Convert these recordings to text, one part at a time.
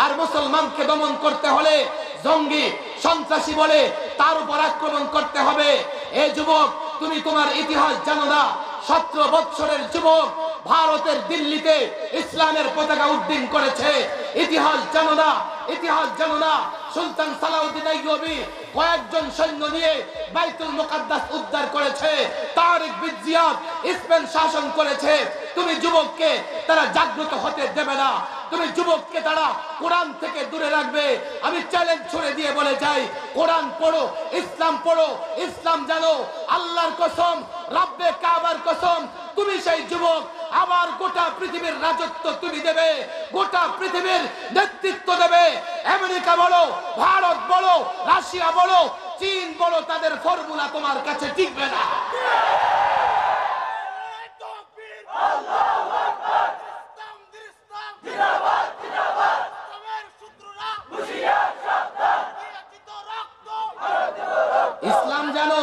আর মুসলমানকে দমন করতে হলে জঙ্গি সন্ত্রাসী বলে তার উপর আক্রমণ করতে হবে। এই যুবক, তুমি তোমার ইতিহাস জানো না। 17 বছরের যুবক ভারতের দিল্লিতে ইসলামের পতাকা উড্ডীন করেছে। ইতিহাস জানো না, ইতিহাস জানো না। সুলতান সালাউদ্দিন আইয়ুবী কয়েকজন সৈন্য নিয়ে বাইতুল মুকাদ্দাস উদ্ধার করেছে। তারিক বিন জিয়াদ স্পেন শাসন করেছে। তুমি যুবককে তারা জাগ্রত হতে দেবে না। তুমি যুবককে তারা কোরআন থেকে দূরে রাখবে। আমি চ্যালেঞ্জ ছুড়ে দিয়ে বলে যাই, কোরআন পড়ো, ইসলাম পড়ো, ইসলাম জানো। আল্লাহর কসম, রব্বে কাবার কসম, তুমি সেই যুবক। আবার গোটা পৃথিবীর রাজত্ব তুমি দেবে, গোটা পৃথিবীর নেতৃত্ব দেবে। আমেরিকা বলো, ভারত বলো, রাশিয়া বলো, চীন বলো, তাদের ফর্মুলা তোমার কাছে টিকবে না। ইসলাম জানো,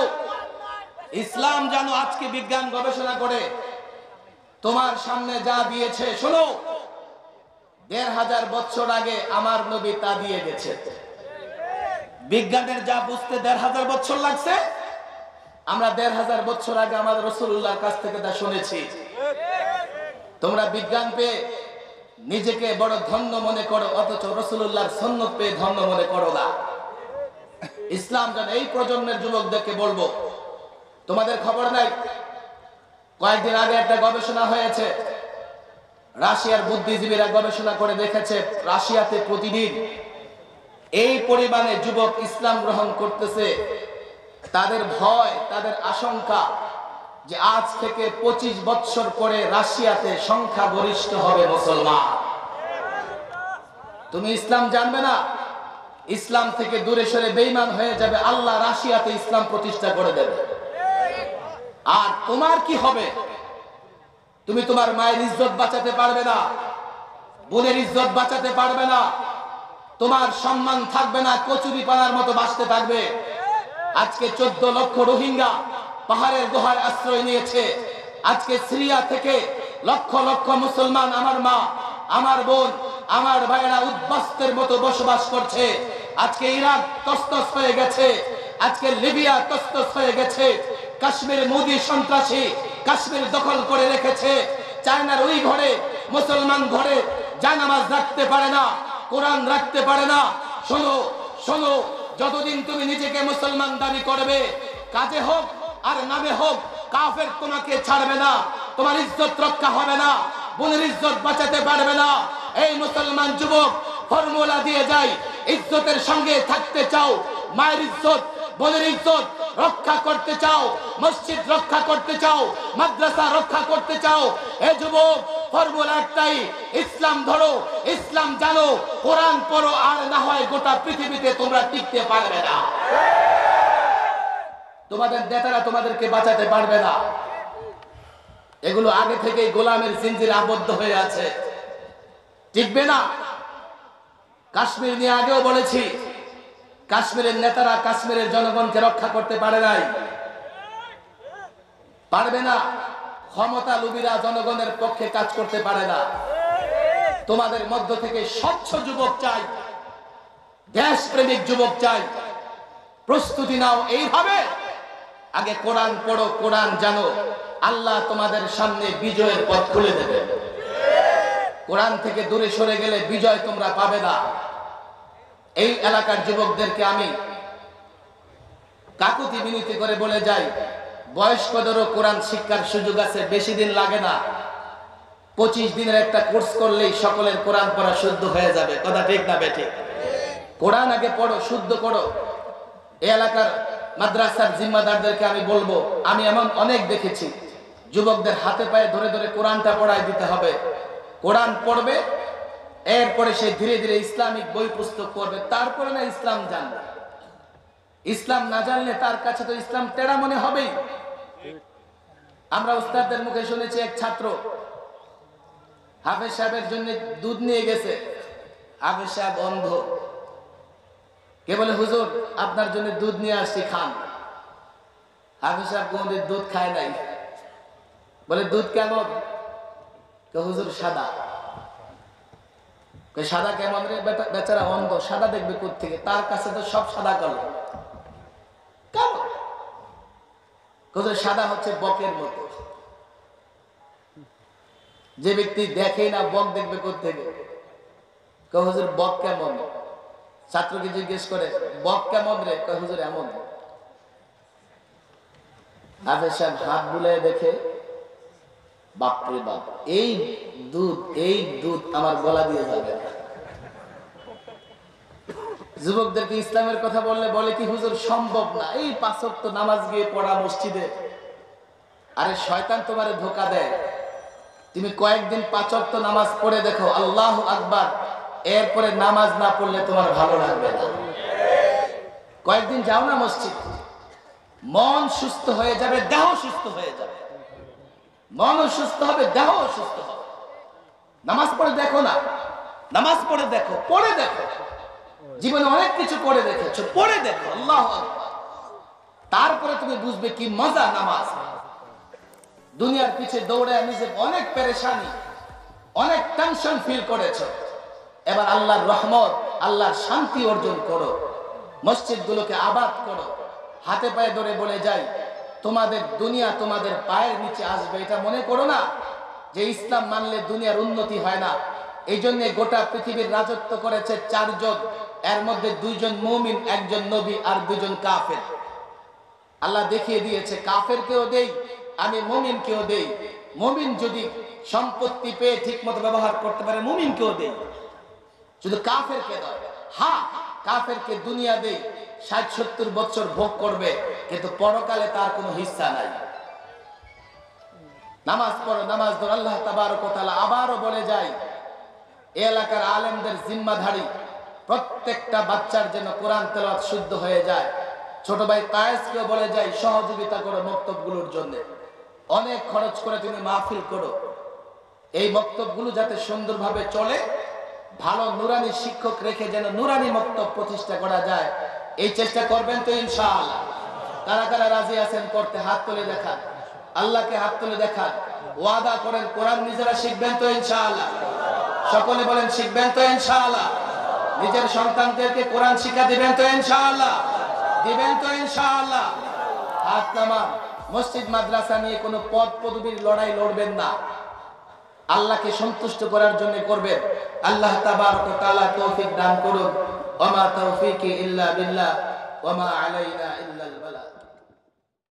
ইসলাম জানো। আজকে বিজ্ঞান গবেষণা করে তোমার সামনে যা দিয়েছে, শোনো, 1500 বছর আগে আমার নবী তা দিয়ে গেছে। বিজ্ঞানের যা বুঝতে 1500 বছর লাগছে, আমরা 1500 বছর আগে আমাদের রাসূলুল্লাহর কাছ থেকে তা শুনেছি। তোমরা বিজ্ঞান পেয়ে নিজেকে বড় ধন্য মনে করো, অথচ রাসূলুল্লাহর সুন্নাত পেয়ে ধন্য মনে করো না। ইসলাম জানে। এই প্রজন্মের যুবকদেরকে বলবো, তোমাদের খবর নাই, কয়েকদিন আগে একটা গবেষণা হয়েছে। রাশিয়ার বুদ্ধিজীবীরা গবেষণা করে দেখেছে, রাশিয়াতে প্রতিদিন এই পরিমাণে যুবক ইসলাম গ্রহণ করতেছে। তাদের ভয়, তাদের আশঙ্কা যে আজ থেকে 25 বছর পরে রাশিয়াতে সংখ্যা গরিষ্ঠ হবে মুসলমান। তুমি ইসলাম জানবে না, ইসলাম থেকে দূরে সরে বেঈমান হয়ে যাবে, আল্লাহ রাশিয়াতে ইসলাম প্রতিষ্ঠা করে দেবে। আর তোমার কি হবে? তুমি তোমার মায়ের ইজ্জত বাঁচাতে পারবে না, বোনের ইজ্জত বাঁচাতে পারবে না, তোমার সম্মান থাকবে না, কচুরি পানার মতো বাঁচতে থাকবে। আজকে 14 লক্ষ রোহিঙ্গা পাহাড়ের গুহায় আশ্রয় নিয়েছে। আজকে সিরিয়া থেকে লক্ষ লক্ষ মুসলমান, আমার মা, আমার বোন, আমার ভাইয়েরা উদ্বাস্তের মতো বসবাস করছে। আজকে ইরাক তসতস হয়ে গেছে, আজকে লিবিয়া তসতস হয়ে গেছে। কাশ্মীর মোদি সন্ত্রাসী কাশ্মীর দখল করে রেখেছে। চায়নার ওই ঘরে মুসলমান ঘরে জানামাজ রাখতে পারে না, কোরআন রাখতে পারে না। শোনো, শোনো, যতদিন তুমি নিজেকে মুসলমান দাবি করবে, কাজে হোক আর নামে হোক, কাফের তোমাকে ছাড়বে না, তোমার ইজ্জত রক্ষা হবে না, বোনের ইজ্জত বাঁচাতে পারবে না। এই মুসলমান যুবক ফর্মুলা দিয়ে যায়, ইজ্জতের সঙ্গে থাকতে চাও, মায়ের ইজ্জত, বোনের ইজ্জত রক্ষা করতে চাও, মসজিদ রক্ষা করতে চাও, মাদ্রাসা রক্ষা করতে চাও, এ যুবক ফর্মুলা একটাই, ইসলাম ধরো, ইসলাম জানো, কোরআন পড়ো, আর না হয় গোটা পৃথিবীতে তোমরা টিকতে পারবে না। তোমাদের নেতারা তোমাদেরকে বাঁচাতে পারবে না। এগুলো আগে থেকেই গোলামের জিনজিরে আবদ্ধ হয়ে আছে, টিকবে না। কাশ্মীর নিয়ে আগেও বলেছি, কাশ্মীরের নেতারা কাশ্মীরের জনগণকে রক্ষা করতে পারে নাই, পারবে না। ক্ষমতা লোভীরা জনগণের পক্ষে কাজ করতে পারে না। তোমাদের মধ্য থেকে স্বচ্ছ যুবক চাই, দেশপ্রেমিক যুবক চাই। প্রস্তুতি নাও এইভাবে, আগে কোরআন পড়ো, কোরআন জানো, আল্লাহ তোমাদের সামনে বিজয়ের পথ খুলে দেবে। কোরআন থেকে দূরে সরে গেলে বিজয় তোমরা পাবে না। এই এলাকার যুবকদেরকে আমি কাকুতি বিনতি করে বলে যাই, বয়স্কদেরও কোরআন শিক্ষার সুযোগ আছে, বেশি দিন লাগে না। 25 দিনের একটা কোর্স করলেই সকলের কোরআন পড়া শুদ্ধ হয়ে যাবে। কথা ঠিক না বেঠিক? কোরআন আগে পড়ো, শুদ্ধ করো। এই এলাকার মাদ্রাসার জিম্মাদারদেরকে আমি বলবো, আমি এমন অনেক দেখেছি, যুবকদের হাতে পায়ে ধরে ধরে কোরআনটা পড়ায় দিতে হবে। কোরআন পড়বে, এরপরে সে ধীরে ধীরে ইসলামিক বই পুস্তক পড়বে, তারপরে না ইসলাম জানবে। ইসলাম না জানলে তার কাছে তো ইসলাম টেরা মনে হবেই। আমরা উস্তাদদের মুখে শুনেছি, এক ছাত্র হাফেজ সাহেবের জন্য দুধ নিয়ে গেছে, হাফেজ সাহেব অন্ধ, কে বলে, হুজুর আপনার জন্য দুধ নিয়ে আসছি, খান। হাফেজ সাহেব কোনদিন দুধ খায় নাই, বলে দুধ কেমন? হুজুর সাদা। সাদা কেমন রে? বেচারা অন্ধ, সাদা দেখবে কোত্থেকে? তার কাছে তো সব সাদা কালো। সাদা হচ্ছে বকের মতো। যে ব্যক্তি দেখেই না বক দেখবে কোত্থেকে? হুজুর বক কেমন? ছাত্রকে জিজ্ঞেস করে বক কেমন রে? হুজুর এমন। হাফেজ সাহেব হাত বুলায় দেখে, বাপরে বাপ, এই দুধ আমার গলা দিয়ে যাবে না। যুবকদেরকে ইসলামের কথা বললে বলে কি হুজুর সম্ভব না, এই 5 ওয়াক্ত নামাজ গিয়ে পড়া মসজিদে। আরে শয়তান তোমারে ধোকা দেয়। তুমি কয়েকদিন 5 ওয়াক্ত নামাজ পড়ে দেখো, আল্লাহু আকবার, এরপরে নামাজ না পড়লে তোমার ভালো লাগবে না। কয়েকদিন যাও না মসজিদ, মন সুস্থ হয়ে যাবে, দেহ সুস্থ হয়ে যাবে। মনও সুস্থ হবে, দেহ সুস্থ হবে। নামাজ পড়ে দেখো না, নামাজ পড়ে দেখো, পড়ে দেখো। জীবনে অনেক কিছু করে দেখেছো, পড়ে দেখো, আল্লাহু আকবার। তারপরে তুমি বুঝবে কি মজা নামাজ। দুনিয়ার পিছে দৌড়ে নিজে অনেক পেরেশানি, অনেক টেনশন ফিল করেছো। এবার আল্লাহর রহমত, আল্লাহর শান্তি অর্জন করো। মসজিদগুলোকে আবাদ করো। হাতে পায়ে ধরে বলে যাই, তোমাদের দুনিয়া তোমাদের পায়ের নিচে আসবে এটা মনে করো না। যে ইসলাম মানলে দুনিয়ার উন্নতি হয় না। এই জন্য গোটা পৃথিবীর রাজত্ব করেছে 4 জন, এর মধ্যে 2 জন মুমিন, 1 জন নবী আর 2 জন কাফের। আল্লাহ দেখিয়ে দিয়েছে কাফেরকেও দেই আমি, মুমিনকেও দেই। মুমিন যদি সম্পত্তি পেয়ে ঠিক মতো ব্যবহার করতে পারে, মুমিনকেও দেই। শুধু কাফেরকে দেয়। হ্যাঁ, কাফেরকে দুনিয়া দেই, 60-70 বছর ভোগ করবে, কিন্তু পরকালে তার কোনো হিস্সা নাই। নামাজ পড়ো, নামাজ ধরো। আল্লাহ তাবারক ওয়া তাআলা আবারও বলে যায়, এই এলাকার আলেমদের জিম্মাধারী প্রত্যেকটা বাচ্চার যেন কোরআন তেলাওয়াত শুদ্ধ হয়ে যায়। ছোট ভাই কায়েসকেও বলে যায়, সহযোগিতা করো মক্তবগুলোর জন্য। অনেক খরচ করে তুমি মাহফিল করো। এই মক্তবগুলো যাতে সুন্দরভাবে চলে, ভালো নুরানি শিক্ষক রেখে যেন নুরানি মক্তব প্রতিষ্ঠা করা যায়, এই চেষ্টা করবেন তো ইনশাআল্লাহ? কারা কারা রাজি আছেন করতে? হাত তুলে দেখান। আল্লাহকে হাত তুলে দেখান। ওয়াদা করেন কোরআন নিজেরা শিখবেন তো ইনশাআল্লাহ? সকলে বলেন শিখবেন তো ইনশাআল্লাহ? নিজের সন্তানদেরকে কোরআন শিক্ষা দিবেন তো ইনশাআল্লাহ? দিবেন তো ইনশাআল্লাহ? হাত নামান। মসজিদ মাদ্রাসা নিয়ে কোনো পদ পদবীর লড়াই লড়বেন না, আল্লাহকে সন্তুষ্ট করার জন্য করবেন। আল্লাহ তাবারক ওয়া তাআলা তৌফিক দান করুন। ওয়া মা তাওফীকি ইল্লা বিল্লাহ ওয়া মা আলাইনা ইল্লাল বালাগ।